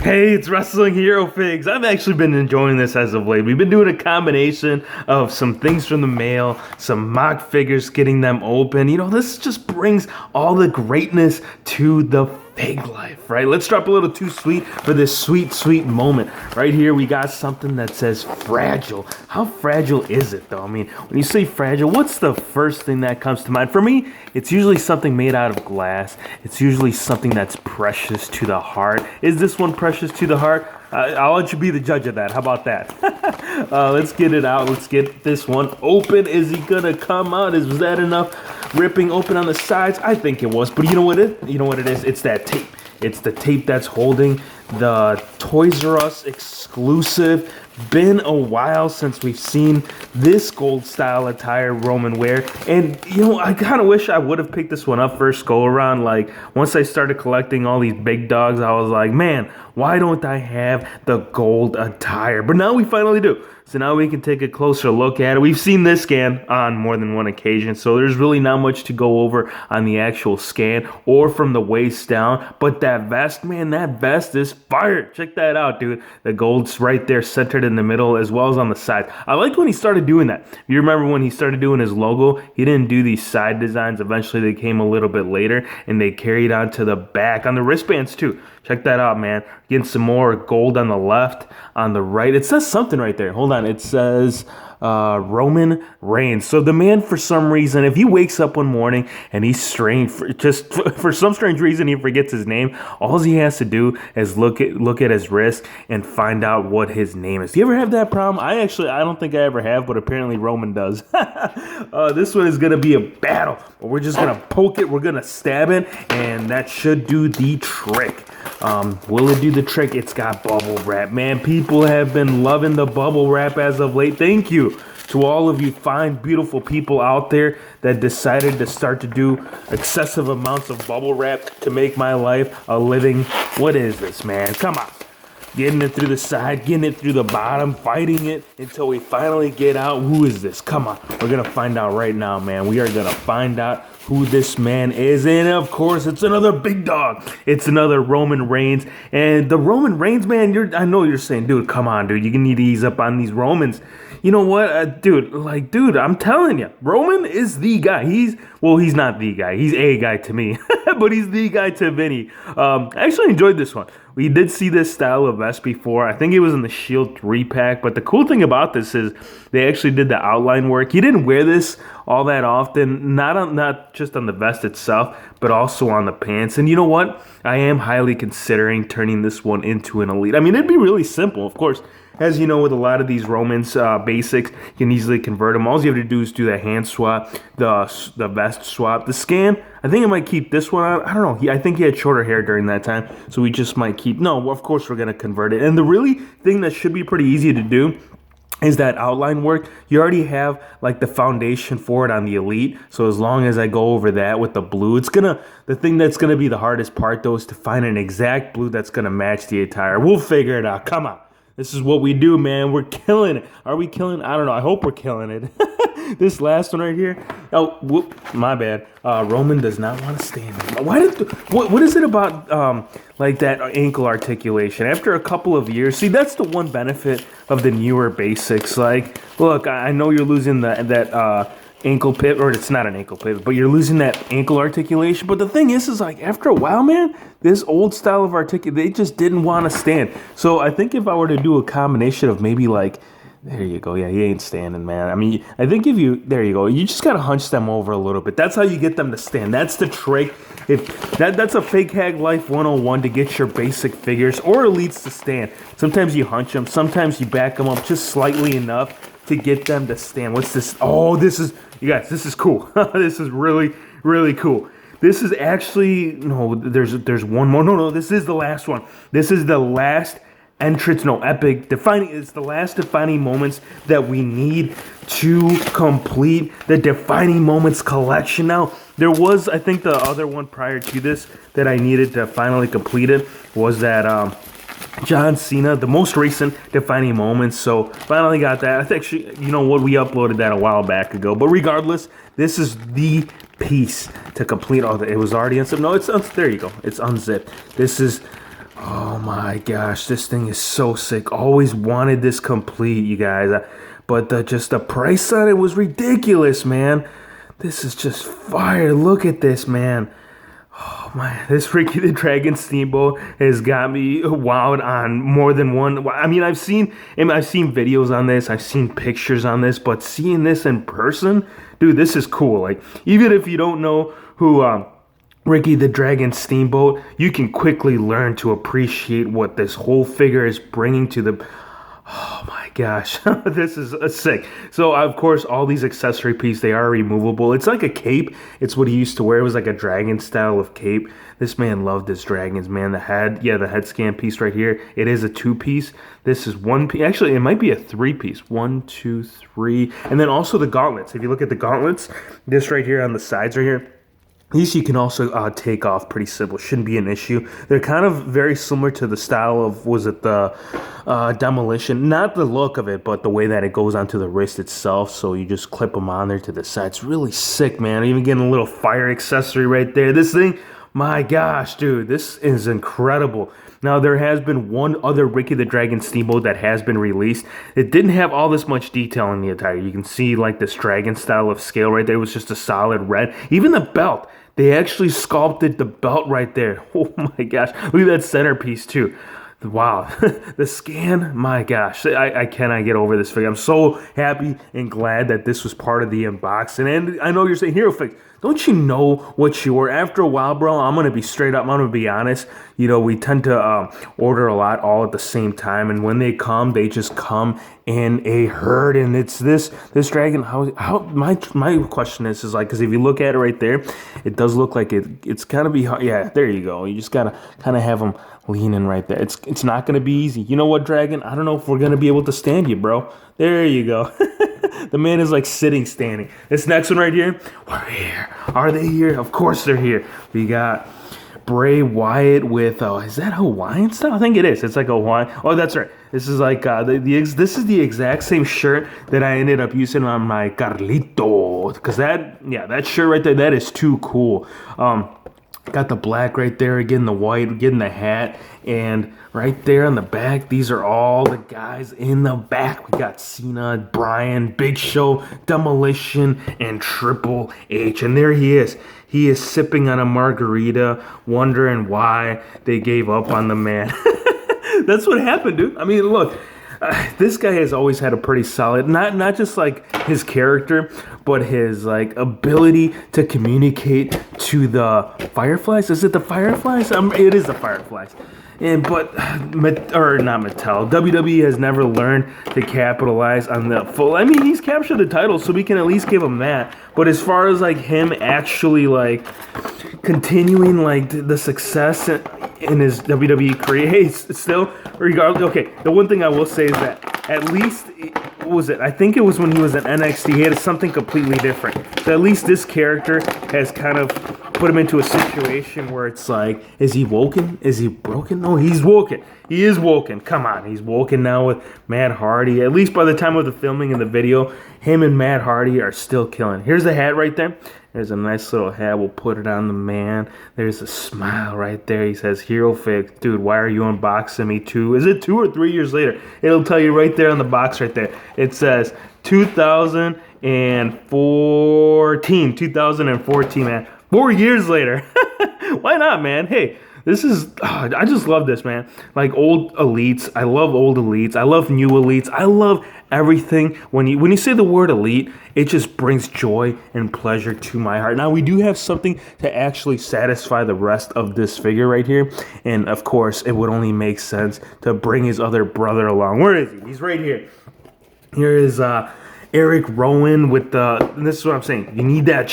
Hey, it's Wrestling Hero Figs. I've actually been enjoying this as of late. We've been doing a combination of some things from the mail, some mock figures, getting them open. You know, this just brings all the greatness to the fig life, right? Let's drop a little too sweet for this sweet, sweet moment. Right here, we got something that says fragile. How fragile is it, though? I mean, when you say fragile, what's the first thing that comes to mind? For me, it's usually something made out of glass. It's usually something that's precious to the heart. Is this one precious to the heart? I'll let you be the judge of that. How about that? Let's get it out. Let's get this one open. Is he gonna come out? Was that enough ripping open on the sides? I think it was. But you know what it is? It's that tape. It's the tape that's holding the Toys R Us exclusive. Been a while since we've seen this gold style attire Roman wear, and you know, I kind of wish I would have picked this one up first go around. Like, once I started collecting all these big dogs, I was like, man, why don't I have the gold attire? But now we finally do. So now we can take a closer look at it. We've seen this scan on more than one occasion, so there's really not much to go over on the actual scan or from the waist down. But that vest, man, that vest is fire. Check that out, dude. The gold's right there centered in the middle as well as on the side. I liked when he started doing that. You remember when he started doing his logo, he didn't do these side designs. Eventually they came a little bit later and they carried on to the back on the wristbands too. Check that out, man. Getting some more gold on the left, on the right. It says something right there. Hold on. It says Roman Reigns. So the man, for some reason, if he wakes up one morning and he's strange, for some strange reason he forgets his name, all he has to do is look at his wrist and find out what his name is. Do you ever have that problem? I don't think I ever have, but apparently Roman does. This one is going to be a battle. But we're just going to poke it. We're going to stab it, and that should do the trick. Will it do the trick? It's got bubble wrap. Man, people have been loving the bubble wrap as of late. Thank you to all of you fine, beautiful people out there that decided to start to do excessive amounts of bubble wrap to make my life a living. What is this, man? Come on. Getting it through the side, getting it through the bottom, fighting it until we finally get out. Who is this? Come on. We're going to find out right now, man. We are going to find out who this man is. And of course, it's another big dog. It's another Roman Reigns. And the Roman Reigns, man, I know you're saying, dude, come on, dude. You need to ease up on these Romans. You know what, dude, I'm telling you, Roman is the guy. He's not the guy. He's a guy to me, but he's the guy to Vinny. I actually enjoyed this one. We did see this style of vest before. I think it was in the Shield 3-pack, but the cool thing about this is they actually did the outline work. He didn't wear this all that often, not just on the vest itself, but also on the pants. And you know what? I am highly considering turning this one into an elite. I mean, it'd be really simple, of course. As you know, with a lot of these Romans basics, you can easily convert them. All you have to do is do the hand swap, the vest swap. The scan, I think I might keep this one on. I don't know. I think he had shorter hair during that time, so we just might keep. No, of course we're going to convert it. And the really thing that should be pretty easy to do is that outline work. You already have like the foundation for it on the Elite. So as long as I go over that with the blue, the thing that's going to be the hardest part though is to find an exact blue that's going to match the attire. We'll figure it out. Come on. This is what we do, man. We're killing it. Are we killing it? I don't know. I hope we're killing it. This last one right here. Oh, whoop, my bad. Roman does not want to stand. What is it about like that ankle articulation? After a couple of years, see, that's the one benefit of the newer basics. Like, look, I know you're losing that ankle pivot, or it's not an ankle pivot, but you're losing that ankle articulation. But the thing is like after a while, man, this old style of articulation, they just didn't want to stand. So I think if I were to do a combination of maybe like, there you go. Yeah, he ain't standing, man. I mean, I think there you go. You just got to hunch them over a little bit. That's how you get them to stand. That's the trick. That's a Fake Hag Life 101 to get your basic figures or elites to stand. Sometimes you hunch them. Sometimes you back them up just slightly enough to get them to stand. What's this? Oh, you guys, this is cool. This is really, really cool. This is actually, no, there's one more. No, this is the last one. This is the last entrance, epic, defining, it's the last defining moments that we need to complete the defining moments collection. Now, there was, I think the other one prior to this that I needed to finally complete it was that, John Cena, the most recent defining moments. So finally got that. I think, you know what, we uploaded that a while back ago. But regardless, this is the piece to complete all the. It was already unzipped. No, there you go. It's unzipped. This is Oh my gosh, this thing is so sick. Always wanted this complete, you guys. But just the price on it was ridiculous, man. This is just fire. Look at this, man. Oh my, this Ricky the Dragon Steamboat has got me wowed on more than one. I mean, I've seen videos on this, I've seen pictures on this, but seeing this in person, dude, this is cool. Like, even if you don't know who Ricky the Dragon Steamboat, you can quickly learn to appreciate what this whole figure is bringing to the... Oh my gosh, this is sick. So of course, all these accessory pieces, they are removable. It's like a cape. It's what he used to wear. It was like a dragon style of cape. This man loved his dragons, man. The head, yeah, the head scan piece right here. It is a 2-piece. This is 1 piece. Actually, it might be a 3-piece. 1, 2, 3. And then also the gauntlets. If you look at the gauntlets, this right here on the sides right here, these you can also take off pretty simple. Shouldn't be an issue. They're kind of very similar to the style of, was it the Demolition? Not the look of it, but the way that it goes onto the wrist itself. So you just clip them on there to the side. It's really sick, man. Even getting a little fire accessory right there. This thing, my gosh, dude, this is incredible. Now, there has been one other Ricky the Dragon Steamboat that has been released. It didn't have all this much detail in the attire. You can see like this dragon style of scale right there. It was just a solid red. Even the belt, they actually sculpted the belt right there. Oh my gosh, look at that centerpiece too. Wow, the scan, my gosh, I cannot get over this figure. I'm so happy and glad that this was part of the unboxing. And I know you're saying, Hero Fix, don't you know what you are? After a while, bro, I'm going to be straight up, I'm going to be honest. You know, we tend to order a lot all at the same time. And when they come, they just come in a herd. And it's this dragon, my question is like, because if you look at it right there, it does look like it's going to be hard. Yeah, there you go. You just got to kind of have them leaning right there. It's not going to be easy. You know what, Dragon? I don't know if we're going to be able to stand you, bro. There you go. The man is like sitting, standing. This next one right here, we're here. Are they here? Of course they're here. We got Bray Wyatt with, is that Hawaiian style? I think it is. It's like a Hawaiian. Oh, that's right. This is like, this is the exact same shirt that I ended up using on my Carlito. Because that shirt right there, that is too cool. Got the black right there, again the white, getting the hat, and right there on the back, these are all the guys in the back. We got Cena, Bryan, Big Show, Demolition, and Triple H. And there he is. He is sipping on a margarita, wondering why they gave up on the man. That's what happened, dude. I mean, look. This guy has always had a pretty solid, not just like his character, but his like ability to communicate to the Fireflies. Is it the Fireflies? It is the Fireflies. But not Mattel. WWE has never learned to capitalize on the full. I mean, he's captured the title, so we can at least give him that. But as far as like him actually like continuing like the success in his WWE career, hey, still regardless. Okay, the one thing I will say is that at least, what was it? I think it was when he was in NXT, he had something completely different. So at least this character has kind of put him into a situation where it's like, is he woken? Is he broken? No, he's woken. He is woken. Come on, he's woken now with Matt Hardy. At least by the time of the filming in the video, him and Matt Hardy are still killing. Here's the hat right there. There's a nice little hat. We'll put it on the man. There's a smile right there. He says, Hero Fix. Dude, why are you unboxing me Is it 2 or 3 years later? It'll tell you right there on the box right there. It says 2014, man. 4 years later. Why not, man? Hey, this is, I just love this, man. Like old elites. I love old elites. I love new elites. I love everything. When you say the word elite, it just brings joy and pleasure to my heart. Now, we do have something to actually satisfy the rest of this figure right here. And of course, it would only make sense to bring his other brother along. Where is he? He's right here. Here is, Eric Rowan with this is what I'm saying. You need that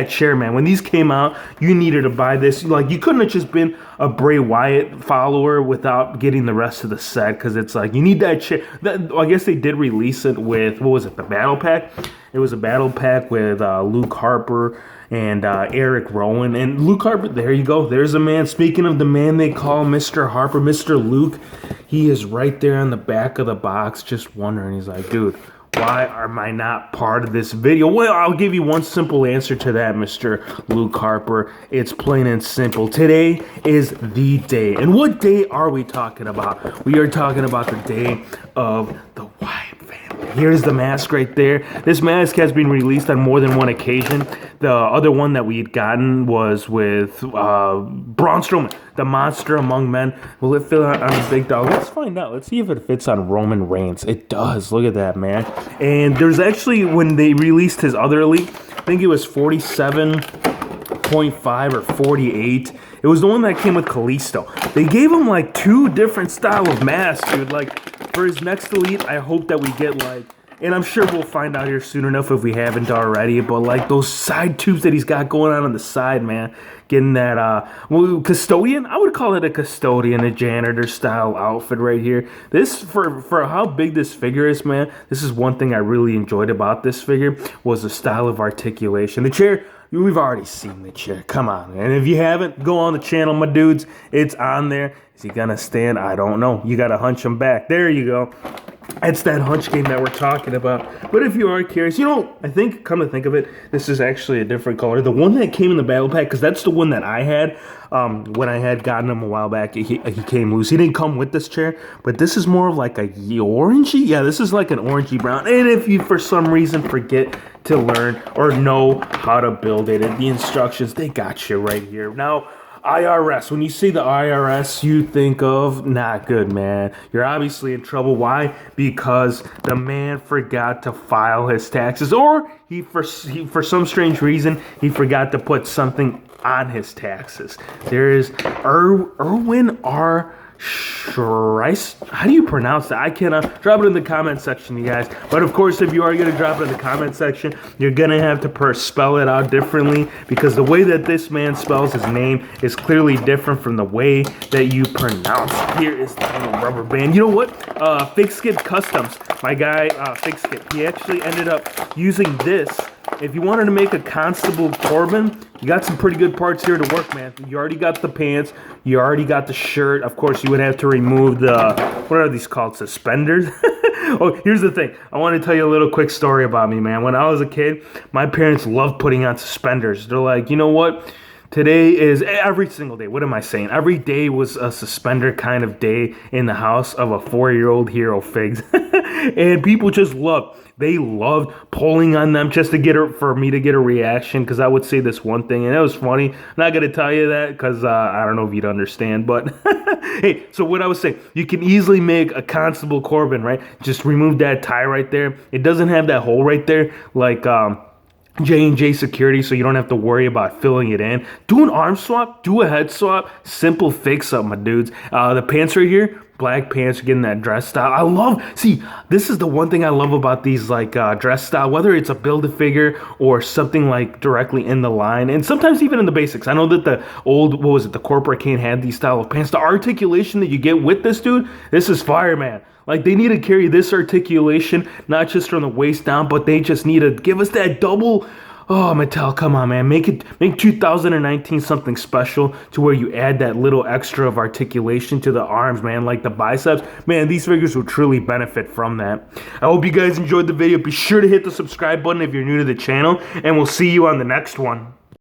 chair, man. When these came out, you needed to buy this. Like, you couldn't have just been a Bray Wyatt follower without getting the rest of the set, because it's like, you need that chair. I guess they did release it with, what was it, the battle pack? It was a battle pack with Luke Harper and Eric Rowan. And Luke Harper, there you go. There's a man. Speaking of the man they call Mr. Harper, Mr. Luke, he is right there on the back of the box just wondering. He's like, dude, Why am I not part of this video? Well, I'll give you one simple answer to that, Mr. Luke Harper. It's plain and simple. Today is the day. And what day are we talking about? We are talking about the day of the Wwe family. Here's the mask right there. This mask has been released on more than one occasion. The other one that we had gotten was with Braun Strowman, the monster among men. Will it fit on the big dog? Let's find out. Let's see if it fits on Roman Reigns. It does. Look at that, man. And there's actually, when they released his other elite, I think it was 47.5 or 48. It was the one that came with Kalisto. They gave him like 2 different style of masks, dude. Like for his next elite, I hope that we get like, and I'm sure we'll find out here soon enough if we haven't already, but like those side tubes that he's got going on the side, man. Getting that, well, custodian? I would call it a custodian, a janitor style outfit right here. This, for how big this figure is, man, this is one thing I really enjoyed about this figure, was the style of articulation. The chair, we've already seen the chair. Come on. And if you haven't, go on the channel, my dudes. It's on there. Is he gonna stand? I don't know. You gotta hunch him back. There you go. It's that hunch game that we're talking about. But if you are curious, you know, I think, come to think of it, this is actually a different color. The one that came in the battle pack, because that's the one that I had when I had gotten him a while back. He came loose. He didn't come with this chair, but this is more of like a orangey. Yeah, this is like an orangey brown. And if you, for some reason, forget to learn or know how to build it, the instructions, they got you right here. Now, IRS. When you see the IRS, you think of not good, man. You're obviously in trouble. Why? Because the man forgot to file his taxes, or he for some strange reason, he forgot to put something on his taxes. There is Erwin R. Schreiss. How do you pronounce that? I cannot. Drop it in the comment section, you guys. But of course, if you are going to drop it in the comment section, you're going to have to spell it out differently, because the way that this man spells his name is clearly different from the way that you pronounce it. Here is the little rubber band. You know what? Fig Skip Customs, my guy, Fig Skip, he actually ended up using this. If you wanted to make a Constable Corbin, you got some pretty good parts here to work, man. You already got the pants. You already got the shirt. Of course, you would have to remove the, what are these called, suspenders? Oh, here's the thing. I want to tell you a little quick story about me, man. When I was a kid, my parents loved putting on suspenders. They're like, you know what? Today is every single day. What am I saying? Every day was a suspender kind of day in the house of a 4-year-old hero figs. And people just they loved pulling on them just to for me to get a reaction, because I would say this one thing, and it was funny. I'm not going to tell you that because I don't know if you'd understand, but hey, so what I was saying, you can easily make a Constable Corbin, right? Just remove that tie right there. It doesn't have that hole right there like J&J security, so you don't have to worry about filling it in. Do an arm swap, do a head swap, simple fix up, my dudes. The pants right here, black pants, getting that dress style. I love, see, this is the one thing I love about these like dress style, whether it's a Build-A-Figure or something like directly in the line, and sometimes even in the basics. I know that the old, what was it, the Corporate Cane had these style of pants. The articulation that you get with this dude, this is fire, man. Like, they need to carry this articulation, not just from the waist down, but they just need to give us that double. Oh, Mattel, come on, man. Make 2019 something special to where you add that little extra of articulation to the arms, man, like the biceps. Man, these figures will truly benefit from that. I hope you guys enjoyed the video. Be sure to hit the subscribe button if you're new to the channel, and we'll see you on the next one.